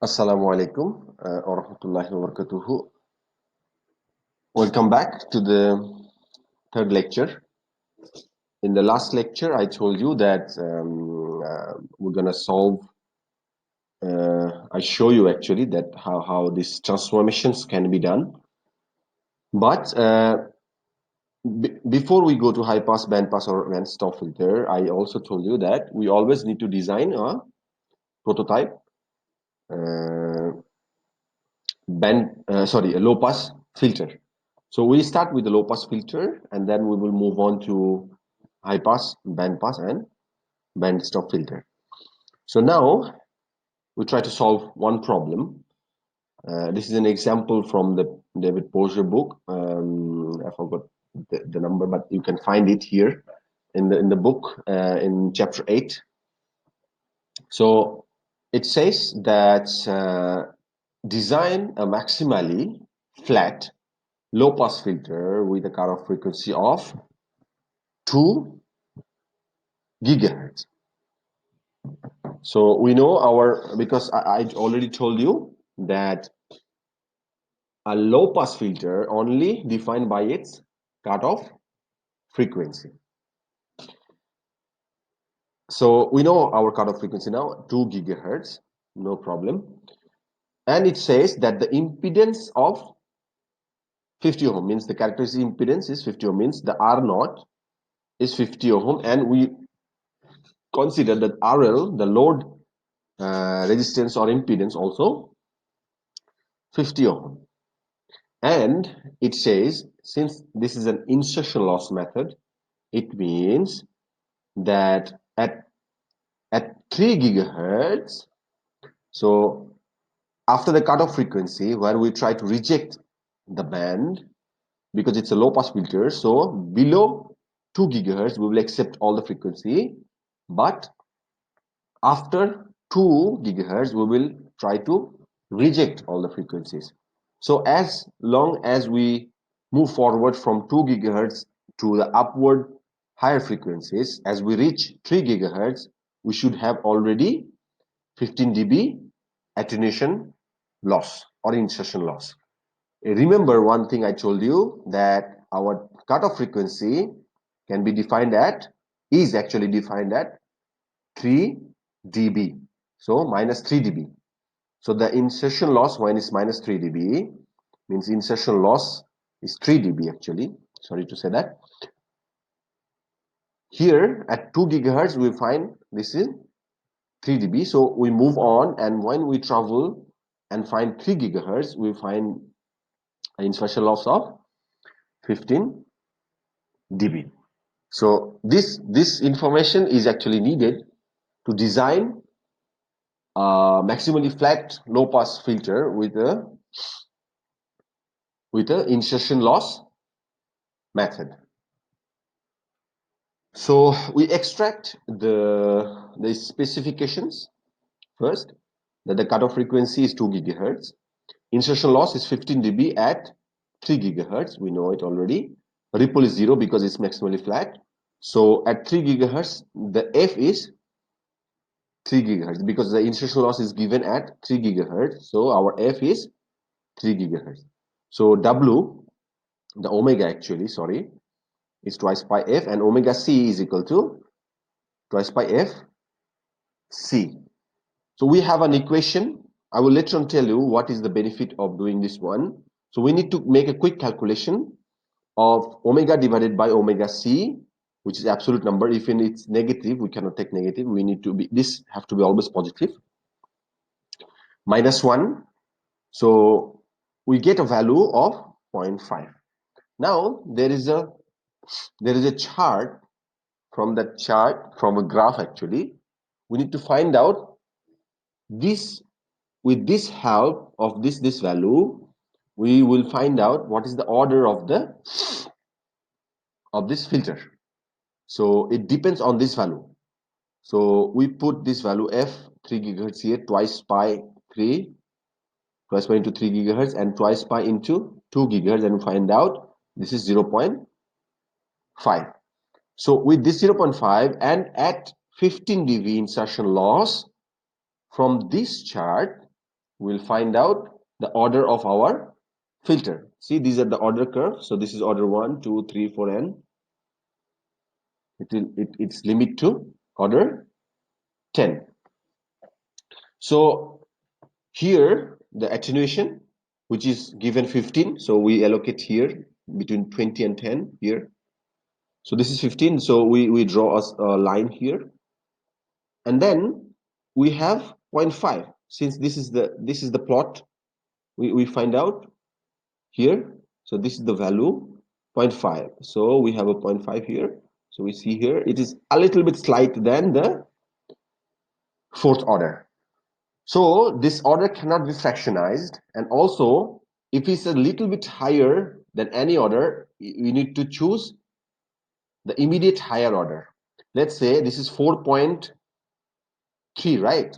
Assalamu alaikum wa rahmatullahi wa barakatuhu. Welcome back to the third lecture. In the last lecture, I told you that we're gonna solve. I show you actually that how these transformations can be done. But before we go to high pass, band pass, or band stop filter, I also told you that we always need to design a prototype a low pass filter. So we start with the low pass filter and then we will move on to high pass, and band stop filter. So now we try to solve one problem. This is an example from the David Porger book. I forgot the number, but you can find it here in the book in chapter 8. So it says that design a maximally flat low pass filter with a cutoff frequency of 2 gigahertz. So we know because I already told you that a low pass filter only defined by its cutoff frequency. So we know our cutoff frequency now, 2 gigahertz, no problem. And it says that the impedance of 50 ohm means the characteristic impedance is 50 ohm, means the R naught is 50 ohm, and we consider that RL, the load resistance or impedance, also 50 ohm. And it says, since this is an insertion loss method, it means that at 3 gigahertz, so after the cutoff frequency where we try to reject the band because it's a low pass filter, so below 2 gigahertz we will accept all the frequency, but after 2 gigahertz we will try to reject all the frequencies. So as long as we move forward from 2 gigahertz to the upward higher frequencies, as we reach 3 gigahertz, we should have already 15 dB attenuation loss or insertion loss. Remember one thing I told you, that our cutoff frequency can be defined at, is actually defined at 3 dB. So minus 3 dB. So the insertion loss when is minus 3 dB means insertion loss is 3 dB actually. Sorry to say that. Here at 2 gigahertz we find this is 3 dB. So we move on, and when we travel and find 3 gigahertz, we find an insertion loss of 15 dB. So this information is actually needed to design a maximally flat low pass filter with a insertion loss method. So we extract the specifications first, that the cutoff frequency is 2 gigahertz. Insertion loss is 15 dB at 3 gigahertz. We know it already. Ripple is 0 because it's maximally flat. So at 3 gigahertz, the F is 3 gigahertz because the insertion loss is given at 3 gigahertz. So our F is 3 gigahertz. So W, the omega actually, sorry, is twice pi F, and omega C is equal to twice pi F C. So we have an equation. I will later on tell you what is the benefit of doing this one. So we need to make a quick calculation of omega divided by omega C, which is absolute number. If it's negative, we cannot take negative. We need to be, this have to be always positive. Minus 1. So we get a value of 0.5. Now there is a chart. From that chart, from a graph actually, we need to find out this. With this help of this value, we will find out what is the order of this filter. So it depends on this value. So we put this value F 3 gigahertz here, twice pi 3, twice pi into 3 gigahertz, and twice pi into 2 gigahertz, and find out this is 0.5. So with this 0.5 and at 15 dB insertion loss, from this chart we'll find out the order of our filter. See, these are the order curve. So this is order 1, 2, 3, 4, and it's limit to order 10. So here the attenuation, which is given 15, so we allocate here between 20 and 10 here. So this is 15, so we draw a line here, and then we have 0.5. Since this is the plot, we find out here. So this is the value 0.5. So we have a 0.5 here. So we see here it is a little bit slight than the fourth order. So this order cannot be fractionized, and also if it's a little bit higher than any order, we need to choose the immediate higher order. Let's say this is 4.3, right?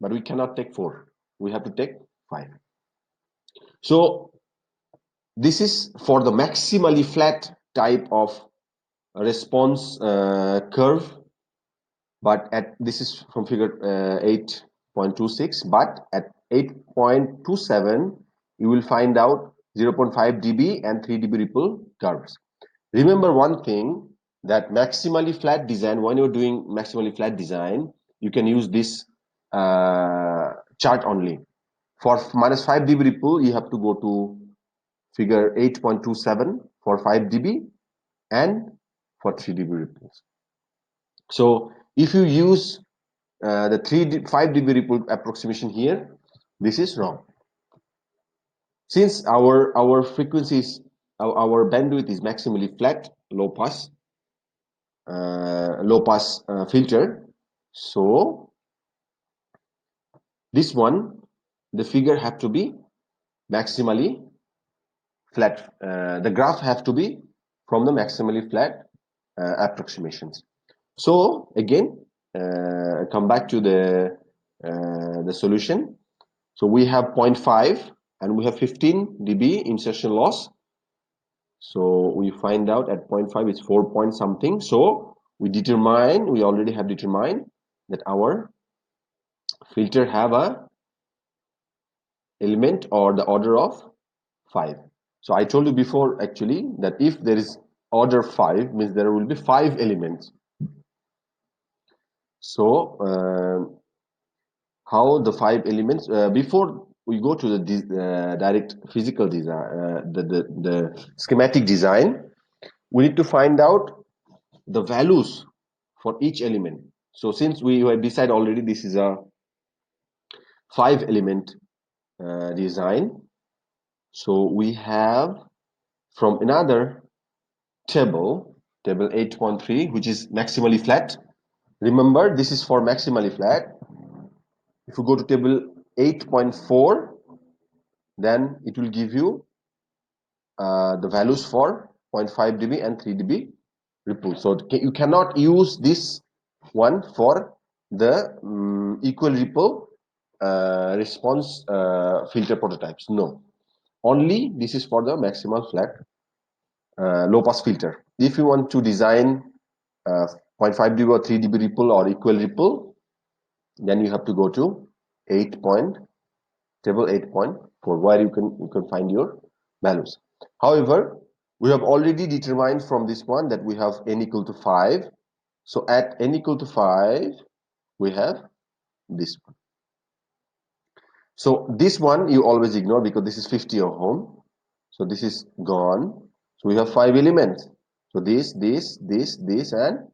But we cannot take 4. We have to take 5. So this is for the maximally flat type of response curve, but this is from figure 8.26, but at 8.27 you will find out 0.5 dB and 3 dB ripple curves. Remember one thing, that maximally flat design, when you're doing maximally flat design, you can use this chart only. For minus 5 dB ripple, you have to go to figure 8.27 for 5 dB and for 3 dB ripples. So if you use the 5 dB ripple approximation here, this is wrong. Since our frequencies, our bandwidth is maximally flat, low pass filter, so this one, the figure have to be maximally flat. The graph have to be from the maximally flat approximations. So again, come back to the solution. So we have 0.5 and we have 15 dB insertion loss. So we find out at 0.5 it's 4 point something. So we already have determined that our filter have a element or the order of 5. So I told you before actually that if there is order 5, means there will be 5 elements. So how the 5 elements, before we go to the direct physical design, the schematic design, we need to find out the values for each element. So since we have decided already this is a 5 element design, so we have from another table 8.3, which is maximally flat. Remember, this is for maximally flat. If you go to table 8.4, then it will give you the values for 0.5 dB and 3 dB ripple. So you cannot use this one for the equal ripple response filter prototypes. No, only this is for the maximal flat low pass filter. If you want to design 0.5 dB or 3 dB ripple or equal ripple, then you have to go to table 8.4, where you can find your values. However, we have already determined from this one that we have n equal to 5. So at n equal to 5, we have this one. So this one you always ignore because this is 50 ohm. So this is gone. So we have 5 elements. So this, and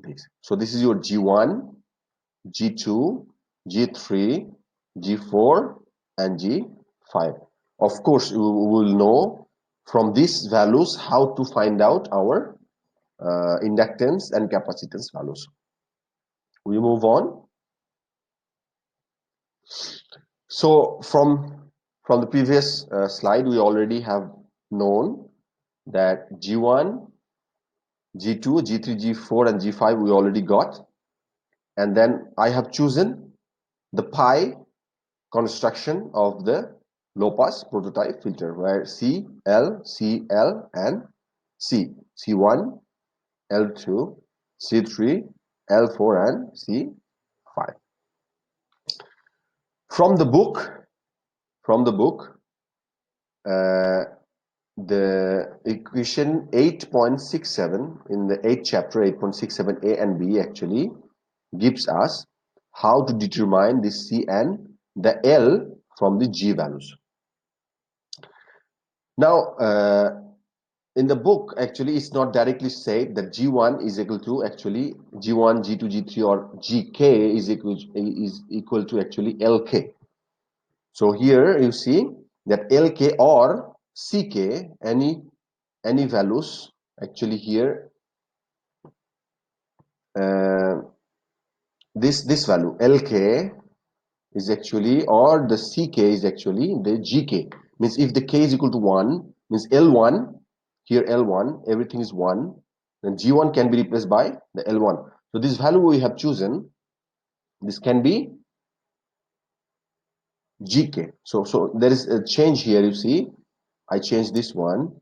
this. So this is your G1, G2, G3, G4, and G5. Of course, we will know from these values how to find out our inductance and capacitance values. We move on. So from the previous slide, we already have known that G1, G2, G3, G4, and G5 we already got. And then I have chosen the pi construction of the low pass prototype filter, where C, L, C, L, and C. C1, L2, C3, L4, and C5. From the book, from the book, the equation 8.67 in the 8th chapter, 8.67a and b actually gives us how to determine the C and the L from the G values. Now, in the book, actually, it's not directly said that G1 is equal to actually G1, G2, G3, or GK is equal to actually LK. So here you see that LK or CK, any values actually here, this value LK is actually, or the CK is actually the GK. Means if the K is equal to 1, means L1, here L1, everything is 1, then G1 can be replaced by the L1. So this value we have chosen, this can be GK. So there is a change here, you see. I changed this one.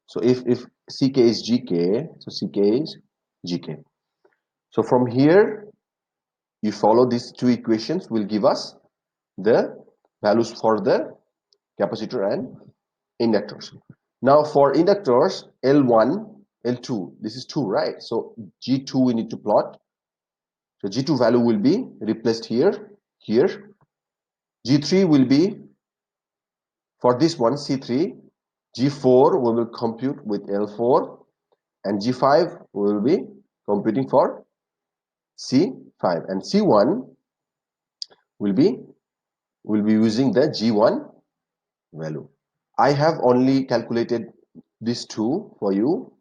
So if CK is GK, so CK is GK. So from here, you follow these two equations will give us the values for the capacitor and inductors. Now for inductors, L1, L2, this is 2, right? So G2 we need to plot. So G2 value will be replaced here. G3 will be, for this one, C3. G4 we will compute with L4, and G5 we will be computing for C5, and C1 will be using the G1 value. I have only calculated these two for you,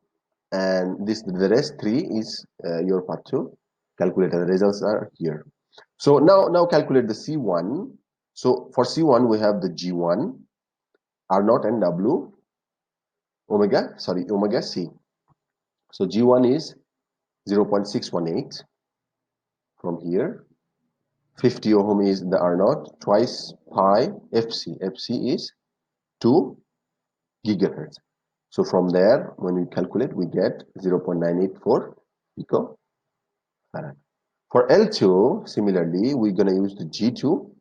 and the rest 3 is your part to calculate. The results are here. So now calculate the C1. So for C1 we have the G1, R0 and omega C. So G1 is 0.618 from here. 50 ohm is the R0, twice pi FC. FC is 2 gigahertz. So from there, when we calculate, we get 0.984 picofarad. For L2, similarly, we're going to use the G2.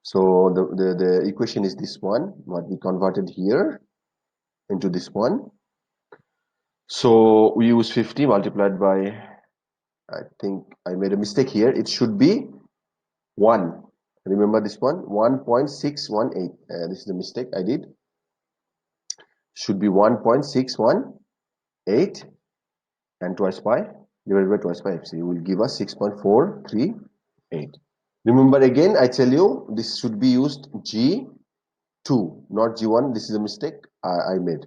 So the equation is this one, what we converted here into this one. So we use 50 multiplied by, I think I made a mistake here. It should be 1. Remember this one, 1.618. This is the mistake I did. Should be 1.618 and twice pi divided by twice pi FC will give us 6.438. Remember again, I tell you this should be used G2, not G1. This is a mistake I made.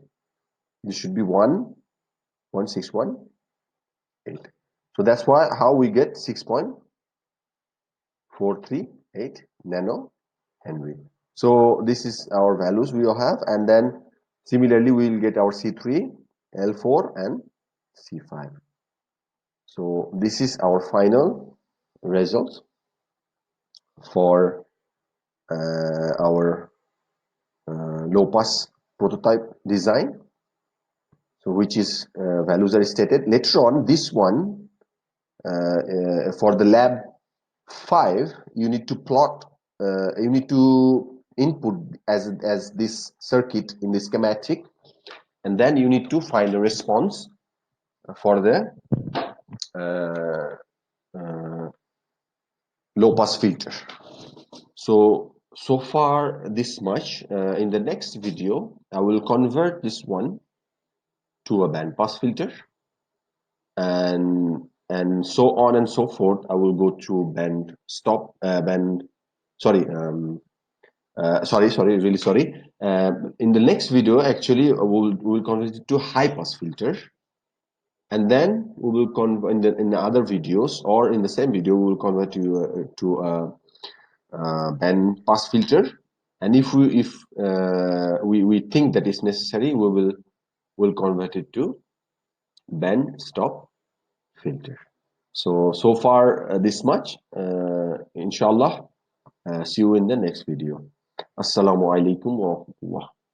This should be 1.618. So that's why how we get 6.438 nano Henry. So this is our values we will have, and then similarly we will get our C3, L4 and C5. So this is our final result for our low pass prototype design. So which is values are stated later on. This one for the lab 5, you need to plot, you need to input as this circuit in the schematic, and then you need to find a response for the low pass filter. So far this much. In the next video I will convert this one to a band pass filter, and so on and so forth. I will go to band stop really sorry. In the next video actually we'll convert it to high pass filter, and then we will convert in the other videos, or in the same video we will convert to a band pass filter, and if we think that is necessary, we'll convert it to band stop filter. So far this much. Inshallah, see you in the next video. Assalamu alaikum wa rahmatullah.